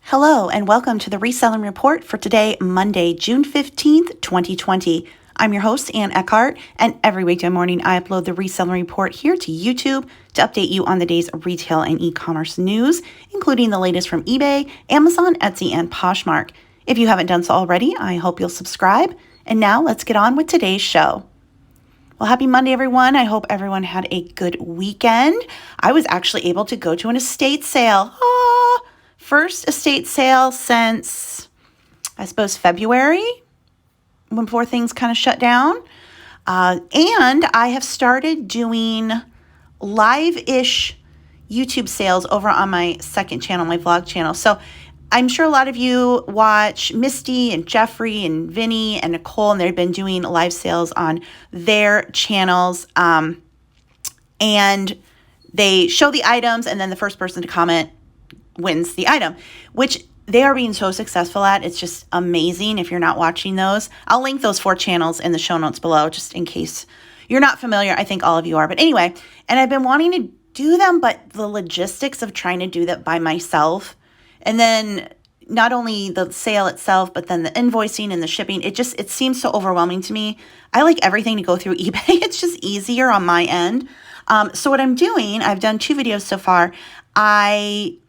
Hello and welcome to the Reselling Report for today, Monday, June 15th, 2020. I'm your host, Ann Eckhart, and every weekday morning I upload the Reselling Report here to YouTube to update you on the day's retail and e-commerce news, including the latest from eBay, Amazon, Etsy, and Poshmark. If you haven't done so already, I hope you'll subscribe. And now let's get on with today's show. Well, happy Monday, everyone. I hope everyone had a good weekend. I was actually able to go to an estate sale. First estate sale since, I suppose, February, before things kind of shut down. And I have started doing live-ish YouTube sales over on my second channel, my vlog channel. So I'm sure a lot of you watch Misty and Jeffrey and Vinny and Nicole, and they've been doing live sales on their channels. And they show the items, and then the first person to comment wins the item, which they are being so successful at. It's just amazing. If you're not watching those, I'll link those 4 channels in the show notes below, just in case you're not familiar. I think all of you are. But anyway, and I've been wanting to do them, but the logistics of trying to do that by myself, and then not only the sale itself, but then the invoicing and the shipping, it seems so overwhelming to me. I like everything to go through eBay. It's just easier on my end. So what I'm doing, I've done 2 videos so far. I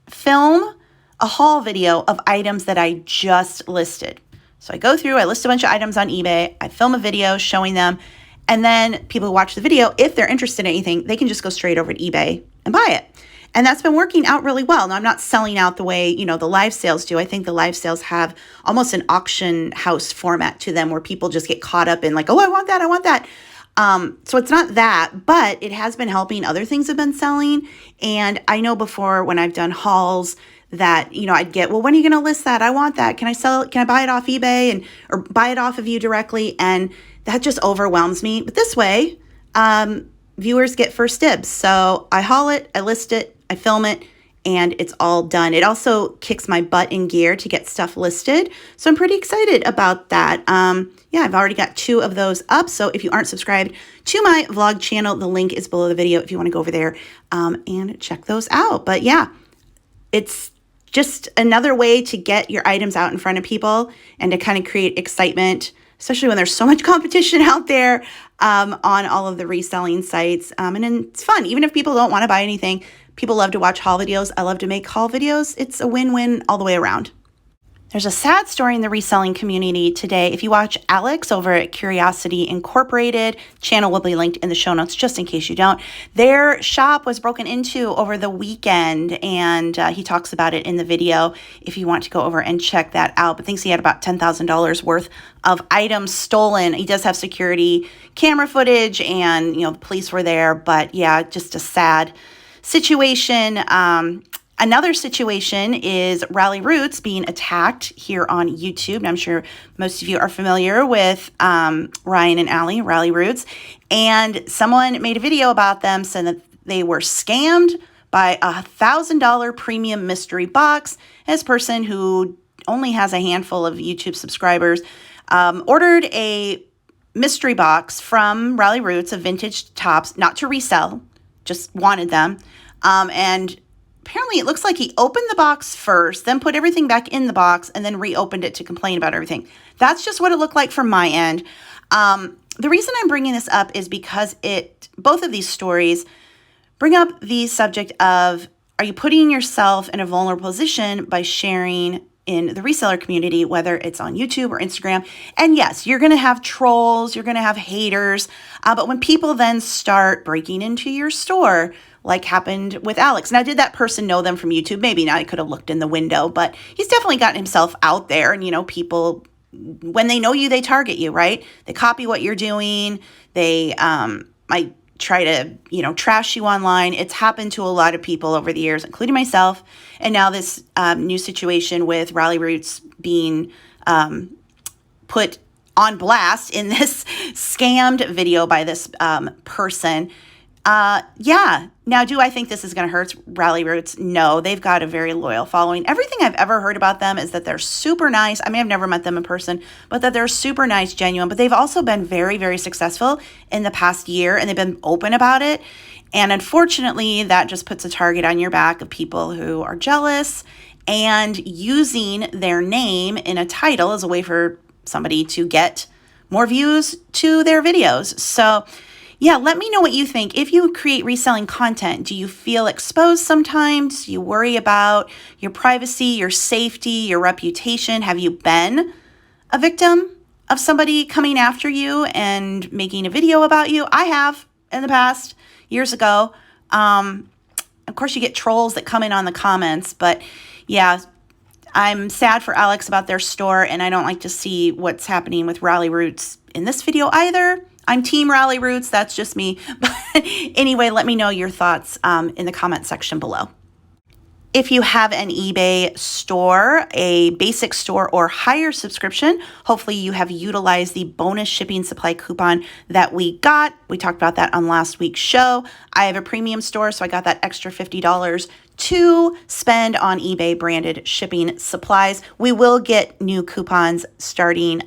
film a haul video of items that I just listed. So I go through, I list a bunch of items on eBay, I film a video showing them, and then people who watch the video, if they're interested in anything, they can just go straight over to eBay and buy it. And that's been working out really well. Now, I'm not selling out the way, the live sales do. I think the live sales have almost an auction house format to them where people just get caught up in like, oh, I want that, I want that. So it's not that, but it has been helping. Other things have been selling. And I know before when I've done hauls that, I'd get, well, when are you going to list that? I want that. Can I buy it off eBay or buy it off of you directly? And that just overwhelms me. But this way, viewers get first dibs. So I haul it, I list it, I film it, and it's all done. It also kicks my butt in gear to get stuff listed. So I'm pretty excited about that. I've already got 2 of those up. So if you aren't subscribed to my vlog channel, the link is below the video if you want to go over there and check those out. But yeah, it's just another way to get your items out in front of people and to kind of create excitement, especially when there's so much competition out there on all of the reselling sites. And then it's fun. Even if people don't want to buy anything, people love to watch haul videos. I love to make haul videos. It's a win-win all the way around. There's a sad story in the reselling community today. If you watch Alex over at Curiosity Incorporated, channel will be linked in the show notes just in case you don't. Their shop was broken into over the weekend, and he talks about it in the video if you want to go over and check that out. But thinks he had about $10,000 worth of items stolen. He does have security camera footage, and the police were there. But yeah, just a sad situation. Another situation is Rally Roots being attacked here on YouTube. And I'm sure most of you are familiar with Ryan and Allie, Rally Roots. And someone made a video about them saying that they were scammed by a $1,000 premium mystery box. This person, who only has a handful of YouTube subscribers, ordered a mystery box from Rally Roots of vintage tops, not to resell, just wanted them. And apparently it looks like he opened the box first, then put everything back in the box, and then reopened it to complain about everything. That's just what it looked like from my end. The reason I'm bringing this up is because both of these stories bring up the subject of, are you putting yourself in a vulnerable position by sharing in the reseller community, whether it's on YouTube or Instagram? And yes, you're going to have trolls, you're going to have haters, but when people then start breaking into your store, like happened with Alex. Now, did that person know them from YouTube? Maybe not. I could have looked in the window, but he's definitely gotten himself out there. And, people, when they know you, they target you, right? They copy what you're doing. They might try to, trash you online. It's happened to a lot of people over the years, including myself. And now this new situation with Rally Roots being put on blast in this scammed video by this person. Now, do I think this is going to hurt Rally Roots? No, they've got a very loyal following. Everything I've ever heard about them is that they're super nice. I mean, I've never met them in person, but that they're super nice, genuine. But they've also been very, very successful in the past year, and they've been open about it. And unfortunately, that just puts a target on your back of people who are jealous and using their name in a title as a way for somebody to get more views to their videos. So yeah, let me know what you think. If you create reselling content, do you feel exposed sometimes? Do you worry about your privacy, your safety, your reputation? Have you been a victim of somebody coming after you and making a video about you? I have in the past, years ago. Of course, you get trolls that come in on the comments, but yeah, I'm sad for Alex about their store, and I don't like to see what's happening with Rally Roots in this video either. I'm Team Rally Roots. That's just me. But anyway, let me know your thoughts in the comment section below. If you have an eBay store, a basic store or higher subscription, hopefully you have utilized the bonus shipping supply coupon that we got. We talked about that on last week's show. I have a premium store, so I got that extra $50 to spend on eBay branded shipping supplies. We will get new coupons starting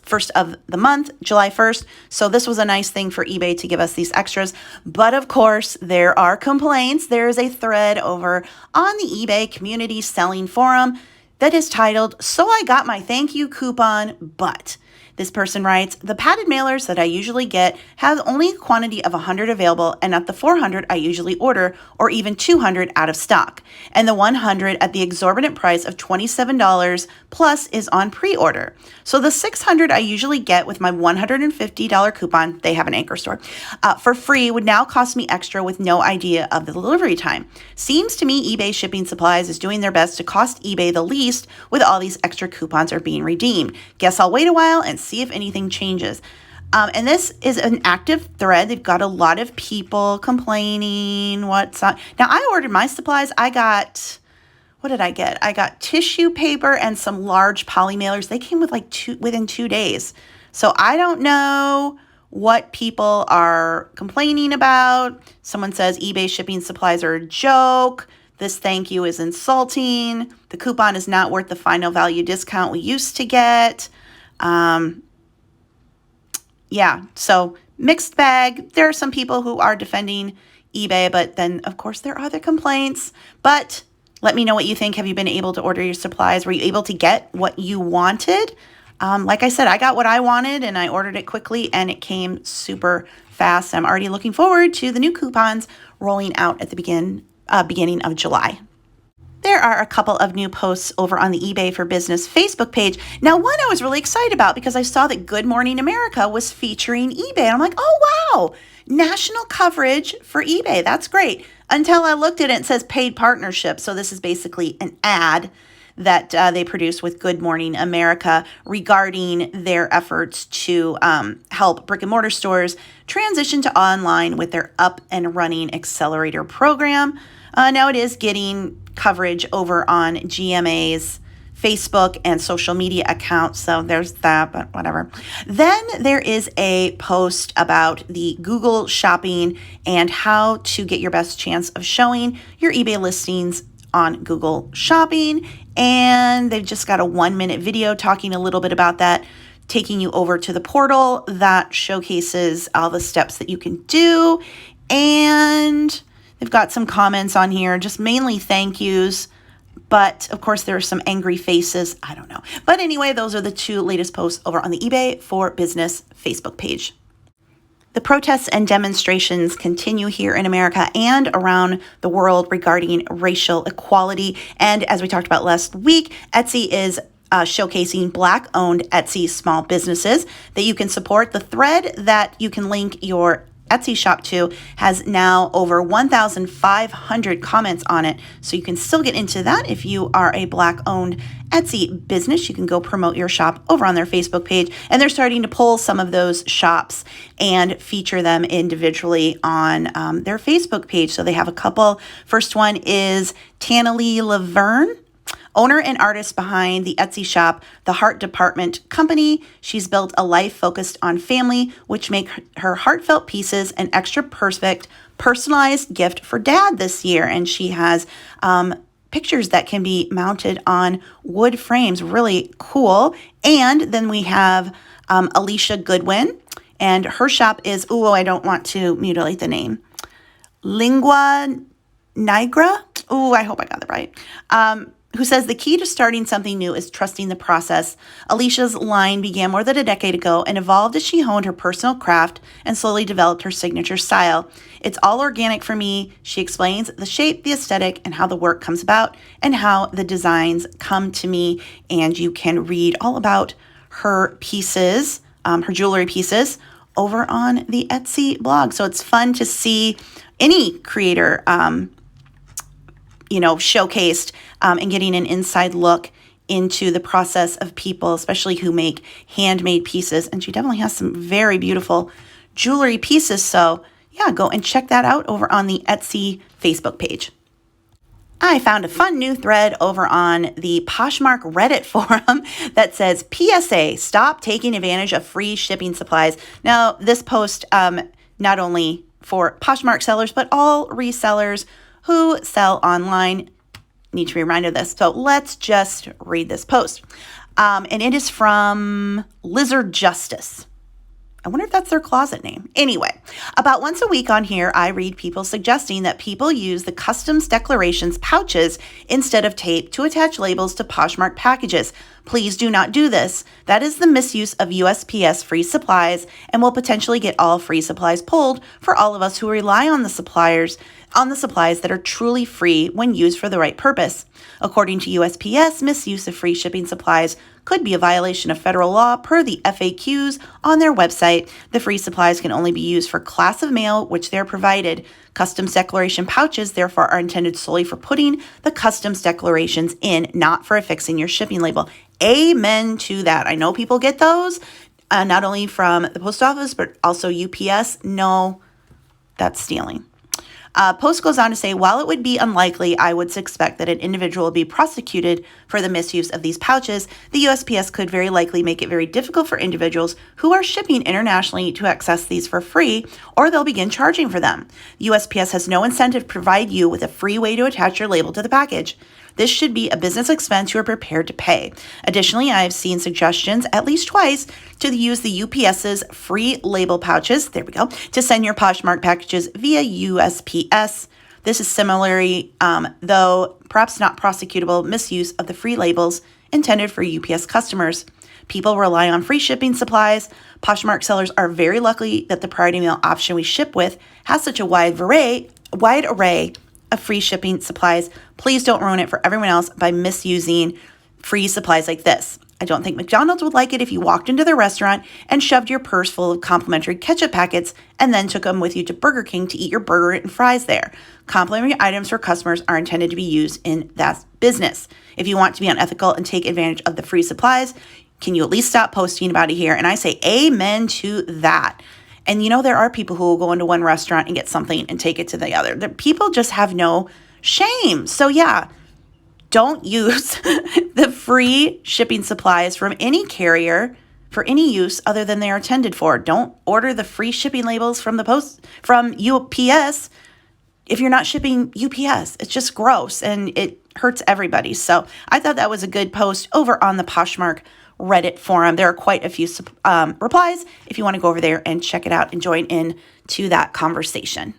first of the month, July 1st. So this was a nice thing for eBay to give us these extras. But of course, there are complaints. There is a thread over on the eBay community selling forum that is titled, "So I got my thank you coupon, but..." This person writes, "The padded mailers that I usually get have only a quantity of 100 available, and at the 400 I usually order, or even 200 out of stock. And the 100 at the exorbitant price of $27 plus is on pre-order. So the 600 I usually get with my $150 coupon," they have an Anchor store, "for free would now cost me extra with no idea of the delivery time. Seems to me eBay Shipping Supplies is doing their best to cost eBay the least with all these extra coupons are being redeemed. Guess I'll wait a while and see if anything changes." And this is an active thread. They've got a lot of people complaining what's on. Now, I ordered my supplies. I got, what did I get? I got tissue paper and some large poly mailers. They came with within 2 days. So I don't know what people are complaining about. Someone says eBay shipping supplies are a joke. This thank you is insulting. The coupon is not worth the final value discount we used to get. Yeah, so mixed bag. There are some people who are defending eBay, but then, of course, there are other complaints. But let me know what you think. Have you been able to order your supplies? Were you able to get what you wanted? Like I said, I got what I wanted, and I ordered it quickly, and it came super fast. I'm already looking forward to the new coupons rolling out at the beginning of July. There are a couple of new posts over on the eBay for Business Facebook page. Now, one I was really excited about because I saw that Good Morning America was featuring eBay. And I'm like, oh, wow, national coverage for eBay. That's great. Until I looked at it, it says paid partnership. So this is basically an ad that they produced with Good Morning America regarding their efforts to help brick and mortar stores transition to online with their Up and Running Accelerator program. Now it is getting coverage over on GMA's Facebook and social media accounts. So there's that, but whatever. Then there is a post about the Google Shopping and how to get your best chance of showing your eBay listings on Google Shopping. And they've just got a 1-minute video talking a little bit about that, taking you over to the portal that showcases all the steps that you can do. And they've got some comments on here, just mainly thank yous. But of course, there are some angry faces. I don't know. But anyway, those are the 2 latest posts over on the eBay for Business Facebook page. The protests and demonstrations continue here in America and around the world regarding racial equality. And as we talked about last week, Etsy is showcasing Black-owned Etsy small businesses that you can support. The thread that you can link your Etsy shop to has now over 1,500 comments on it. So you can still get into that if you are a Black-owned Etsy business. You can go promote your shop over on their Facebook page. And they're starting to pull some of those shops and feature them individually on their Facebook page. So they have a couple. First one is Tannalee Laverne, owner and artist behind the Etsy shop, The Heart Department Company. She's built a life focused on family, which make her heartfelt pieces an extra perfect personalized gift for dad this year. And she has pictures that can be mounted on wood frames. Really cool. And then we have Alicia Goodwin, and her shop is, I don't want to mutilate the name, Lingua Nigra. I hope I got that right. who says the key to starting something new is trusting the process. Alicia's line began more than a decade ago and evolved as she honed her personal craft and slowly developed her signature style. It's all organic for me, she explains, the shape, the aesthetic, and how the work comes about, and how the designs come to me. And you can read all about her pieces, her jewelry pieces, over on the Etsy blog. So it's fun to see any creator showcased and getting an inside look into the process of people, especially who make handmade pieces. And she definitely has some very beautiful jewelry pieces. So yeah, go and check that out over on the Etsy Facebook page. I found a fun new thread over on the Poshmark Reddit forum that says, PSA, stop taking advantage of free shipping supplies. Now, this post, not only for Poshmark sellers, but all resellers who sell online need to be reminded of this. So let's just read this post. And it is from Lizard Justice. I wonder if that's their closet name. Anyway, about once a week on here, I read people suggesting that people use the customs declarations pouches instead of tape to attach labels to Poshmark packages. Please do not do this. That is the misuse of USPS free supplies and will potentially get all free supplies pulled for all of us who rely on the supplies that are truly free when used for the right purpose. According to USPS, misuse of free shipping supplies could be a violation of federal law per the FAQs on their website. The free supplies can only be used for class of mail which they're provided. Customs declaration pouches, therefore, are intended solely for putting the customs declarations in, not for affixing your shipping label. Amen to that. I know people get those, not only from the post office, but also UPS. No, that's stealing. Post goes on to say, while it would be unlikely, I would expect that an individual will be prosecuted for the misuse of these pouches, the USPS could very likely make it very difficult for individuals who are shipping internationally to access these for free, or they'll begin charging for them. The USPS has no incentive to provide you with a free way to attach your label to the package. This should be a business expense you are prepared to pay. Additionally, I have seen suggestions at least twice to use the UPS's free label pouches, there we go, to send your Poshmark packages via USPS. This is similarly, though perhaps not prosecutable, misuse of the free labels intended for UPS customers. People rely on free shipping supplies. Poshmark sellers are very lucky that the priority mail option we ship with has such a wide array of free shipping supplies. Please don't ruin it for everyone else by misusing free supplies like this. I don't think McDonald's would like it if you walked into their restaurant and shoved your purse full of complimentary ketchup packets and then took them with you to Burger King to eat your burger and fries there. Complimentary items for customers are intended to be used in that business. If you want to be unethical and take advantage of the free supplies, can you at least stop posting about it here? And I say amen to that. And there are people who will go into one restaurant and get something and take it to the other. The people just have no shame. So yeah, don't use the free shipping supplies from any carrier for any use other than they are intended for. Don't order the free shipping labels from UPS if you're not shipping UPS. It's just gross and it hurts everybody. So I thought that was a good post over on the Poshmark Reddit forum. There are quite a few replies if you want to go over there and check it out and join in to that conversation.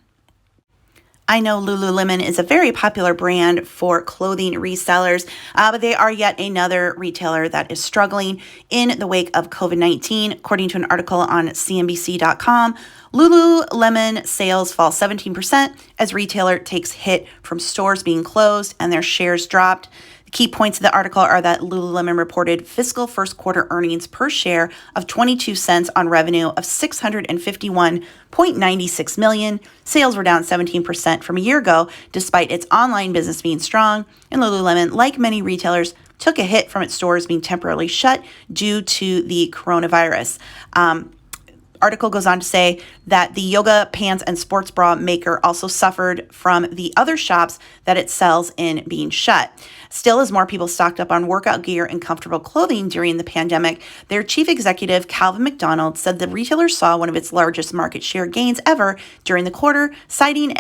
I know Lululemon is a very popular brand for clothing resellers, but they are yet another retailer that is struggling in the wake of COVID-19. According to an article on CNBC.com, Lululemon sales fall 17% as retailer takes hit from stores being closed and their shares dropped. Key points of the article are that Lululemon reported fiscal first quarter earnings per share of 22 cents on revenue of $651.96 million. Sales were down 17% from a year ago, despite its online business being strong. And Lululemon, like many retailers, took a hit from its stores being temporarily shut due to the coronavirus. Article goes on to say that the yoga pants and sports bra maker also suffered from the other shops that it sells in being shut. Still, as more people stocked up on workout gear and comfortable clothing during the pandemic, their chief executive, Calvin McDonald, said the retailer saw one of its largest market share gains ever during the quarter, citing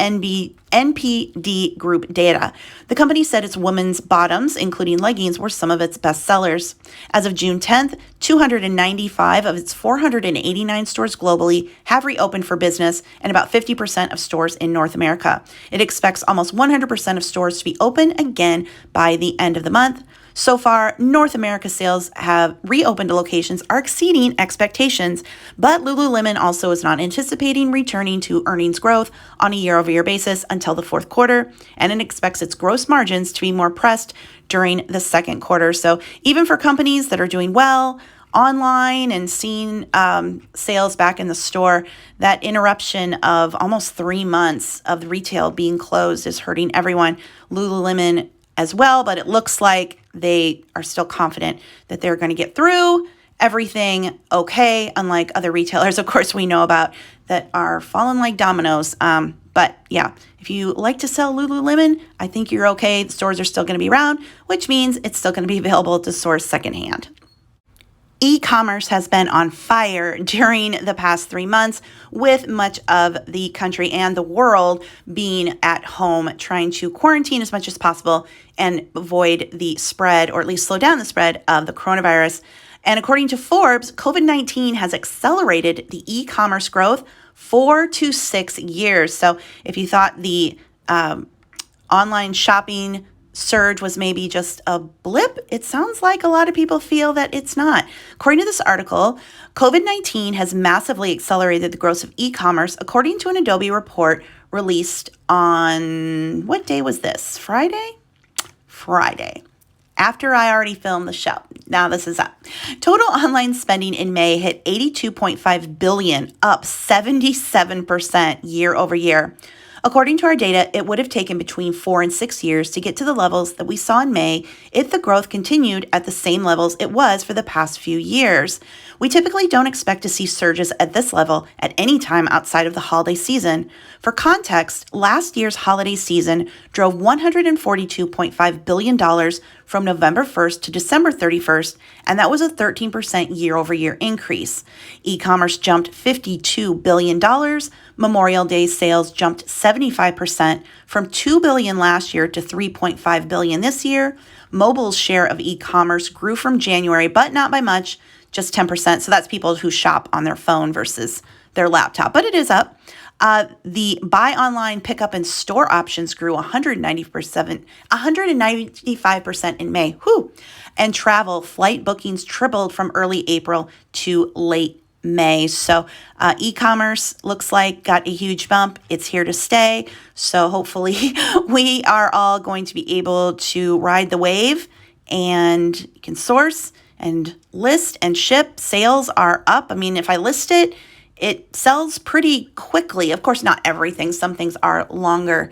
NPD Group data. The company said its women's bottoms, including leggings, were some of its best sellers. As of June 10th, 295 of its 489 stores globally have reopened for business, and about 50% of stores in North America. It expects almost 100% of stores to be open again by the end of the month. So far, North America sales have reopened locations are exceeding expectations, but Lululemon also is not anticipating returning to earnings growth on a year-over-year basis until the fourth quarter, and it expects its gross margins to be more pressed during the second quarter. So even for companies that are doing well online and seeing sales back in the store, that interruption of almost 3 months of the retail being closed is hurting everyone. Lululemon as well, but it looks like they are still confident that they're going to get through everything okay, unlike other retailers, of course, we know about that are falling like dominoes. But yeah, if you like to sell Lululemon, I think you're okay. The stores are still going to be around, which means it's still going to be available to source secondhand. E-commerce has been on fire during the past 3 months, with much of the country and the world being at home, trying to quarantine as much as possible and avoid the spread, or at least slow down the spread of the coronavirus. And according to Forbes, COVID-19 has accelerated the e-commerce growth 4 to 6 years. So if you thought the online shopping surge was maybe just a blip, it sounds like a lot of people feel that it's not. According to this article, COVID-19 has massively accelerated the growth of e-commerce, according to an Adobe report released on, what day was this? Friday? After I already filmed the show. Now this is up. Total online spending in May hit $82.5 billion, up 77% year over year. According to our data, it would have taken between 4 and 6 years to get to the levels that we saw in May if the growth continued at the same levels it was for the past few years. We typically don't expect to see surges at this level at any time outside of the holiday season. For context, last year's holiday season drove $142.5 billion from November 1st to December 31st, and that was a 13% year-over-year increase. E-commerce jumped $52 billion. Memorial Day sales jumped 75% from $2 billion last year to $3.5 billion this year. Mobile's share of e-commerce grew from January, but not by much, just 10%. So that's people who shop on their phone versus their laptop, but it is up. The buy online, pick up in store options grew 195% in May. Whew. And travel flight bookings tripled from early April to late May. So e-commerce looks like got a huge bump. It's here to stay. So hopefully we are all going to be able to ride the wave and can source and list and ship. Sales are up. I mean, if I list it, it sells pretty quickly. Of course, not everything. Some things are longer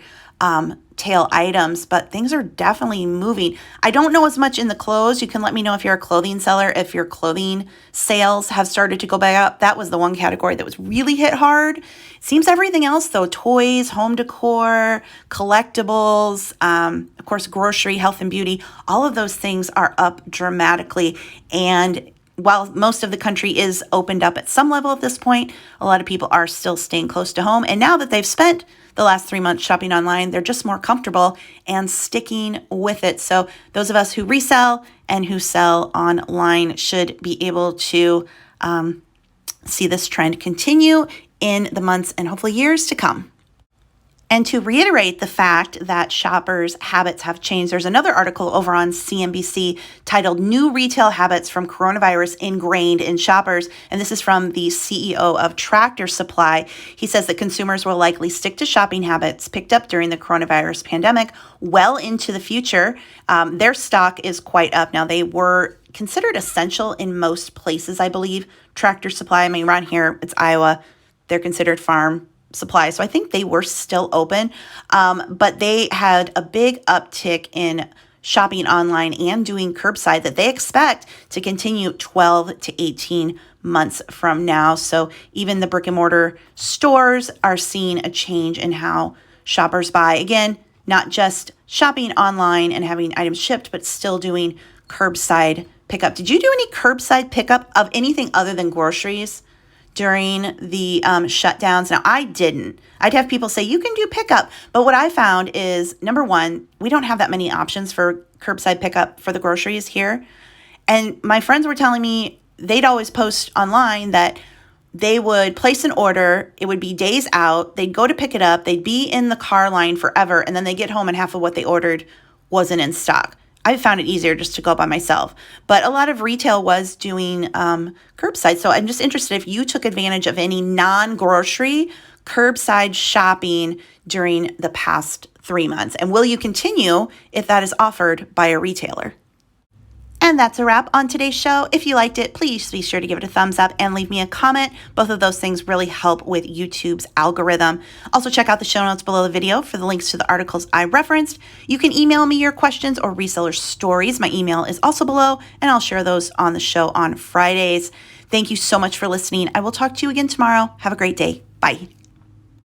tail items, but things are definitely moving. I don't know as much in the clothes. You can let me know if you're a clothing seller, if your clothing sales have started to go back up. That was the one category that was really hit hard. Seems everything else though, toys, home decor, collectibles, of course, grocery, health and beauty, all of those things are up dramatically. And while most of the country is opened up at some level at this point, a lot of people are still staying close to home. And now that they've spent the last 3 months shopping online, they're just more comfortable and sticking with it. So those of us who resell and who sell online should be able to see this trend continue in the months and hopefully years to come. And to reiterate the fact that shoppers' habits have changed, there's another article over on CNBC titled New Retail Habits from Coronavirus Ingrained in Shoppers. And this is from the CEO of Tractor Supply. He says that consumers will likely stick to shopping habits picked up during the coronavirus pandemic well into the future. Their stock is quite up. Now, they were considered essential in most places, I believe. Tractor Supply, I mean, around here, it's Iowa. They're considered farm supply. So I think they were still open, but they had a big uptick in shopping online and doing curbside that they expect to continue 12 to 18 months from now. So even the brick and mortar stores are seeing a change in how shoppers buy. Again, not just shopping online and having items shipped, but still doing curbside pickup. Did you do any curbside pickup of anything other than groceries during the shutdowns. Now, I didn't. I'd have people say, you can do pickup. But what I found is, number one, we don't have that many options for curbside pickup for the groceries here. And my friends were telling me they'd always post online that they would place an order, it would be days out, they'd go to pick it up, they'd be in the car line forever, and then they get home and half of what they ordered wasn't in stock. I found it easier just to go by myself. But a lot of retail was doing curbside. So I'm just interested if you took advantage of any non-grocery curbside shopping during the past 3 months. And will you continue if that is offered by a retailer? And that's a wrap on today's show. If you liked it, please be sure to give it a thumbs up and leave me a comment. Both of those things really help with YouTube's algorithm. Also, check out the show notes below the video for the links to the articles I referenced. You can email me your questions or reseller stories. My email is also below, and I'll share those on the show on Fridays. Thank you so much for listening. I will talk to you again tomorrow. Have a great day. Bye.